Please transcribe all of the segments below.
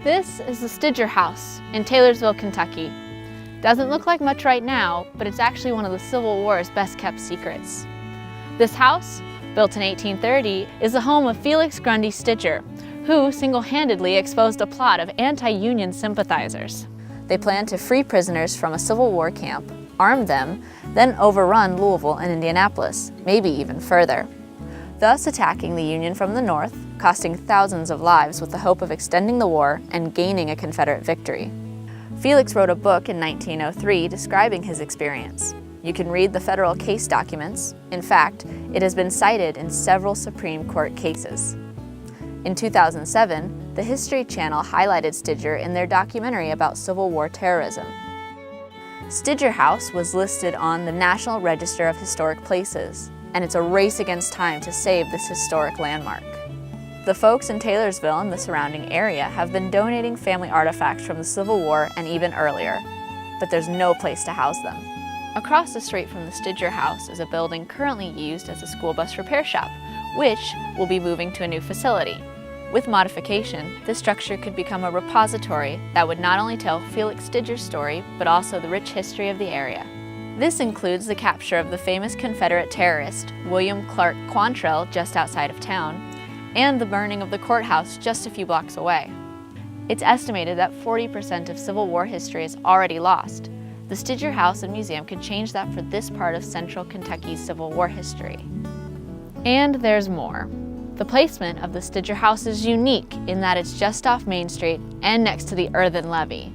This is the Stidger House in Taylorsville, Kentucky. Doesn't look like much right now, but it's actually one of the Civil War's best-kept secrets. This house, built in 1830, is the home of Felix Grundy Stidger, who single-handedly exposed a plot of anti-Union sympathizers. They planned to free prisoners from a Civil War camp, arm them, then overrun Louisville and Indianapolis, maybe even further, thus attacking the Union from the north, costing thousands of lives with the hope of extending the war and gaining a Confederate victory. Felix wrote a book in 1903 describing his experience. You can read the federal case documents. In fact, it has been cited in several Supreme Court cases. In 2007, the History Channel highlighted Stidger in their documentary about Civil War terrorism. Stidger House was listed on the National Register of Historic Places, and it's a race against time to save this historic landmark. The folks in Taylorsville and the surrounding area have been donating family artifacts from the Civil War and even earlier, but there's no place to house them. Across the street from the Stidger House is a building currently used as a school bus repair shop, which will be moving to a new facility. With modification, this structure could become a repository that would not only tell Felix Stidger's story, but also the rich history of the area. This includes the capture of the famous Confederate terrorist, William Clark Quantrill, just outside of town, and the burning of the courthouse just a few blocks away. It's estimated that 40% of Civil War history is already lost. The Stidger House and Museum could change that for this part of central Kentucky's Civil War history. And there's more. The placement of the Stidger House is unique in that it's just off Main Street and next to the earthen levee.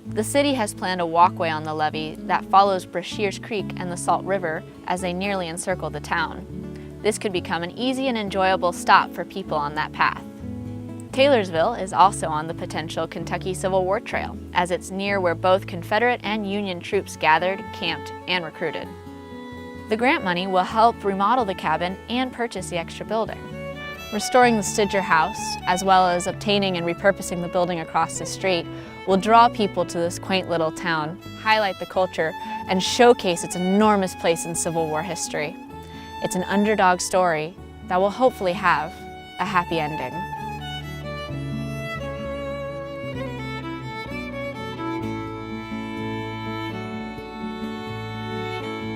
The city has planned a walkway on the levee that follows Brashears Creek and the Salt River as they nearly encircle the town. This could become an easy and enjoyable stop for people on that path. Taylorsville is also on the potential Kentucky Civil War Trail, as it's near where both Confederate and Union troops gathered, camped, and recruited. The grant money will help remodel the cabin and purchase the extra building. Restoring the Stidger House, as well as obtaining and repurposing the building across the street, will draw people to this quaint little town, highlight the culture, and showcase its enormous place in Civil War history. It's an underdog story that will hopefully have a happy ending.